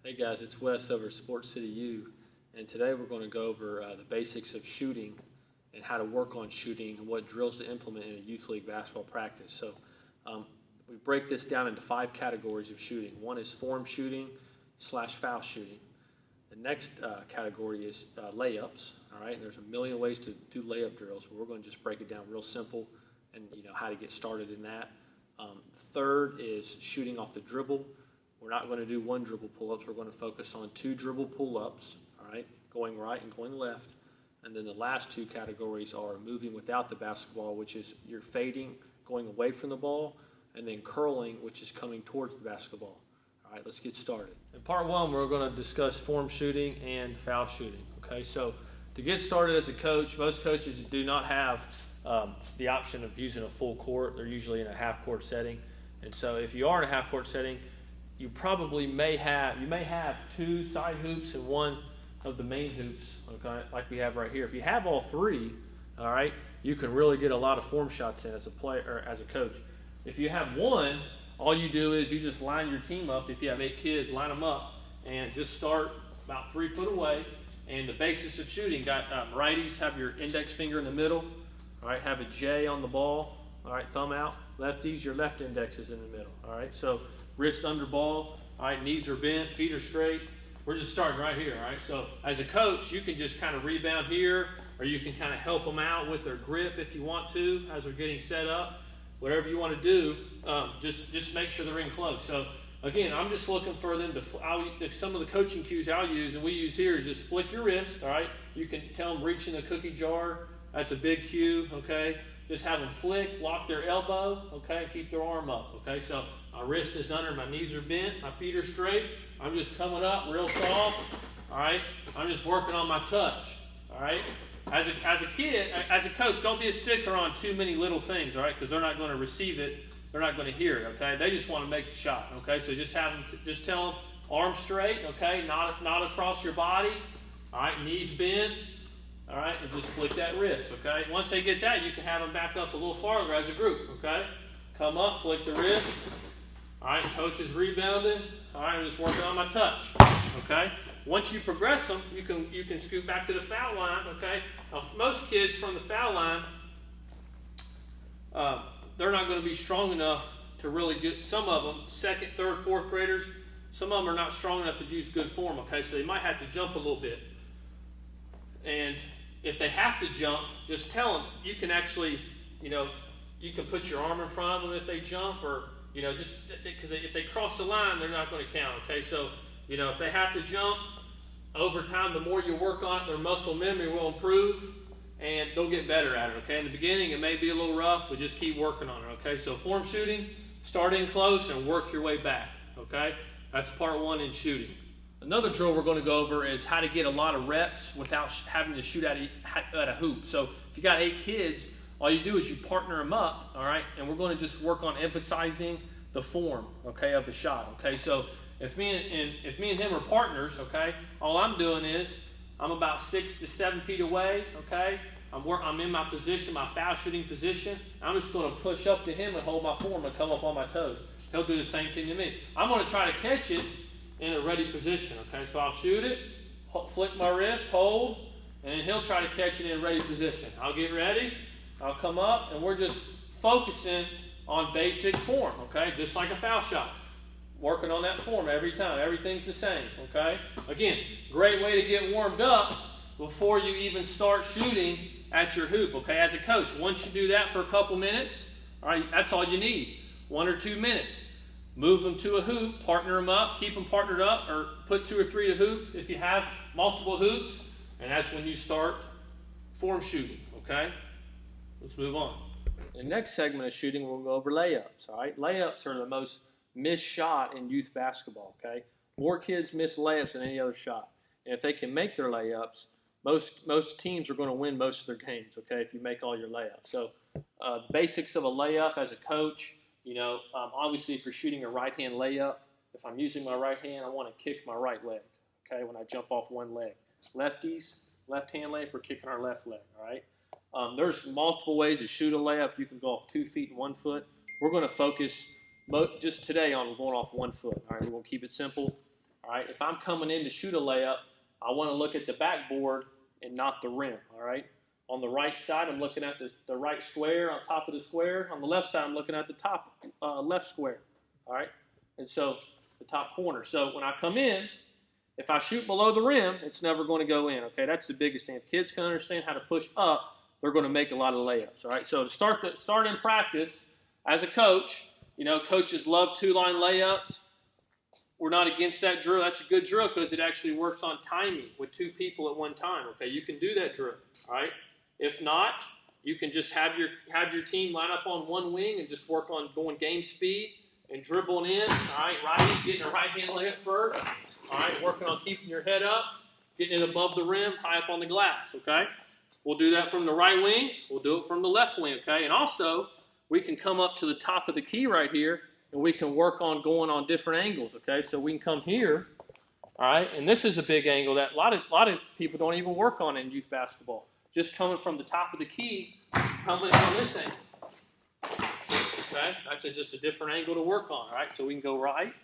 Hey guys, it's Wes over at Sports City U, and today we're going to go over the basics of shooting and how to work on shooting and what drills to implement in a youth league basketball practice. So we break this down into 5 categories of shooting. One is form shooting / foul shooting. The next category is layups. All right, and there's a million ways to do layup drills, but we're going to just break it down real simple and how to get started in that. Third is shooting off the dribble. We're not going to do 1 dribble pull-ups. We're going to focus on 2 dribble pull-ups, all right, going right and going left. And then the last 2 categories are moving without the basketball, which is you're fading, going away from the ball, and then curling, which is coming towards the basketball. All right, let's get started. In part 1, we're going to discuss form shooting and foul shooting, okay? So to get started as a coach, most coaches do not have the option of using a full court. They're usually in a half-court setting. And so if you are in a half-court setting, you probably may have 2 side hoops and 1 of the main hoops, okay, like we have right here. If you have all 3, all right, you can really get a lot of form shots in as a player or as a coach. If you have 1, all you do is you just line your team up. If you have 8 kids, line them up and just start about 3 foot away. And the basics of shooting, got righties, have your index finger in the middle, all right, have a J on the ball, all right, thumb out. Lefties, your left index is in the middle, all right. So wrist under ball, all right, knees are bent, feet are straight. We're just starting right here, all right? So as a coach, you can just kind of rebound here, or you can kind of help them out with their grip if you want to as they're getting set up. Whatever you want to do, just make sure they're in close. So again, I'm just looking for them to, some of the coaching cues I'll use and we use here is just flick your wrist, all right? You can tell them reach in the cookie jar. That's a big cue, okay? Just have them flick, lock their elbow, okay, keep their arm up, okay? So my wrist is under, my knees are bent, my feet are straight. I'm just coming up real soft, all right? I'm just working on my touch, all right? As a kid, as a coach, don't be a stickler on too many little things, all right? Because they're not going to receive it. They're not going to hear it, okay? They just want to make the shot, okay? So just just tell them arms straight, okay? Not across your body, all right? Knees bent. All right, and just flick that wrist, okay? Once they get that, you can have them back up a little farther as a group, okay? Come up, flick the wrist. All right, coach is rebounding. All right, I'm just working on my touch, okay? Once you progress them, you can scoot back to the foul line, okay? Now, most kids from the foul line, they're not going to be strong enough to really get, some of them, 2nd, 3rd, 4th graders, some of them are not strong enough to use good form, okay? So they might have to jump a little bit. And if they have to jump, just tell them you can actually, you can put your arm in front of them if they jump, or, just because if they cross the line, they're not going to count, okay? So, if they have to jump, over time, the more you work on it, their muscle memory will improve, and they'll get better at it, okay? In the beginning, it may be a little rough, but just keep working on it, okay? So form shooting, start in close and work your way back, okay? That's part 1 in shooting. Another drill we're going to go over is how to get a lot of reps without having to shoot at a hoop. So if you got 8 kids, all you do is you partner them up, all right? And we're going to just work on emphasizing the form, okay, of the shot, okay? So if me and him are partners, okay, all I'm doing is I'm about 6 to 7 feet away, okay? I'm in my position, my foul shooting position. I'm just going to push up to him and hold my form and come up on my toes. He'll do the same thing to me. I'm going to try to catch it in a ready position, okay? So I'll shoot it, flick my wrist, hold, and then he'll try to catch it in a ready position. I'll get ready, I'll come up, and we're just focusing on basic form, okay? Just like a foul shot. Working on that form every time. Everything's the same, okay? Again, great way to get warmed up before you even start shooting at your hoop, okay? As a coach, once you do that for a couple minutes, all right, that's all you need. 1 or 2 minutes. Move them to a hoop, partner them up, keep them partnered up, or put 2 or 3 to hoop if you have multiple hoops, and that's when you start form shooting, okay? Let's move on. In the next segment of shooting, we'll go over layups, all right? Layups are the most missed shot in youth basketball, okay? More kids miss layups than any other shot. And if they can make their layups, most teams are going to win most of their games, okay, if you make all your layups. So the basics of a layup as a coach, obviously if you're shooting a right-hand layup, if I'm using my right hand, I want to kick my right leg, okay, when I jump off one leg. Lefties, left-hand layup, we're kicking our left leg, all right? There's multiple ways to shoot a layup. You can go off 2 feet and 1 foot. We're going to focus just today on going off 1 foot, all right? We're going to keep it simple. All right, if I'm coming in to shoot a layup, I want to look at the backboard and not the rim. All right, on the right side, I'm looking at the right square on top of the square. On the left side, I'm looking at the top left square. All right, and so the top corner. So when I come in, if I shoot below the rim, it's never going to go in. Okay, that's the biggest thing. If kids can understand how to push up, they're going to make a lot of layups. All right, so to start in practice as a coach, you know, coaches love two-line layups. We're not against that drill. That's a good drill because it actually works on timing with two people at one time. Okay, you can do that drill. All right. If not, you can just have your team line up on one wing and just work on going game speed and dribbling in. All right, getting a right hand layup first. All right, working on keeping your head up, getting it above the rim, high up on the glass. Okay, we'll do that from the right wing. We'll do it from the left wing. Okay, and also we can come up to the top of the key right here. And we can work on going on different angles, okay? So we can come here, all right? And this is a big angle that a lot of people don't even work on in youth basketball. Just coming from the top of the key, coming on this angle, okay? That's just a different angle to work on, all right? So we can go right,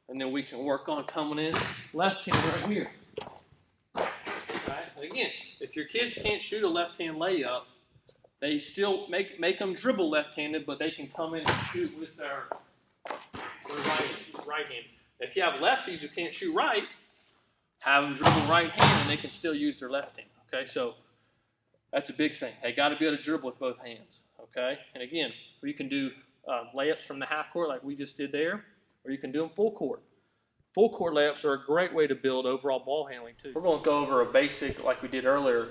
and then we can work on coming in left-hand right here, okay? And again, if your kids can't shoot a left-hand layup, they still make them dribble left-handed, but they can come in and shoot with their right hand. If you have lefties who can't shoot right, have them dribble right hand and they can still use their left hand. Okay, so that's a big thing. They got to be able to dribble with both hands. Okay, and again, you can do layups from the half court like we just did there, or you can do them full court. Full court layups are a great way to build overall ball handling too. We're going to go over a basic, like we did earlier,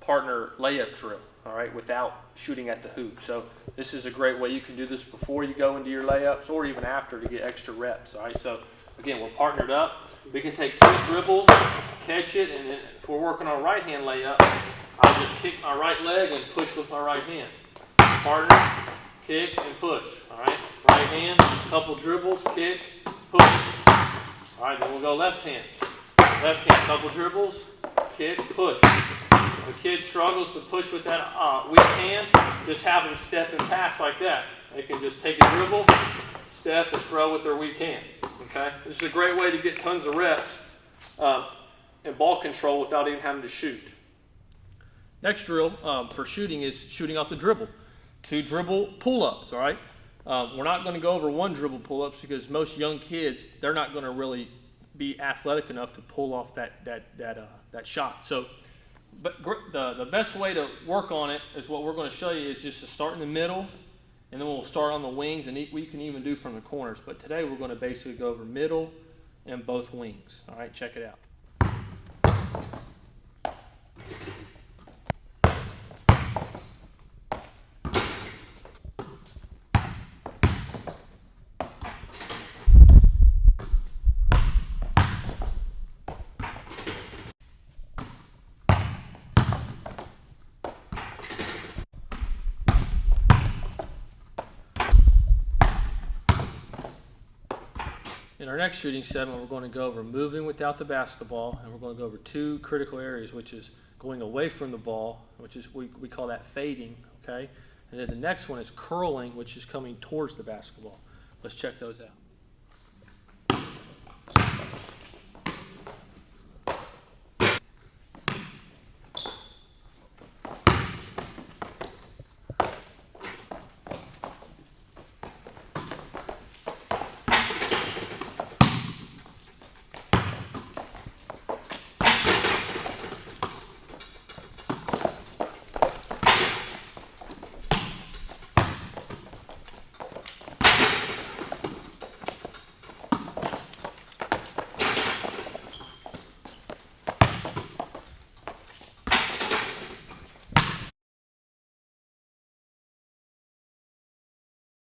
partner layup drill. All right, without shooting at the hoop. So this is a great way. You can do this before you go into your layups or even after to get extra reps. All right, so again, we're partnered up. We can take two dribbles, catch it, and then if we're working on a right-hand layup, I'll just kick my right leg and push with my right hand. Partner, kick, and push. All right, right hand, couple dribbles, kick, push. All right, then we'll go left hand. Left hand, couple dribbles, kick, push. If a kid struggles to push with that weak hand, just have them step and pass like that. They can just take a dribble, step, and throw with their weak hand. Okay, this is a great way to get tons of reps and ball control without even having to shoot. Next drill for shooting is shooting off the dribble. 2 dribble pull-ups. All right, we're not going to go over 1 dribble pull-ups because most young kids, they're not going to really be athletic enough to pull off that shot. So. But the best way to work on it is what we're going to show you is just to start in the middle, and then we'll start on the wings, and we can even do from the corners. But today we're going to basically go over middle and both wings. All right, check it out. In our next shooting segment, we're going to go over moving without the basketball, and we're going to go over 2 critical areas, which is going away from the ball, which is we call that fading, okay? And then the next one is curling, which is coming towards the basketball. Let's check those out.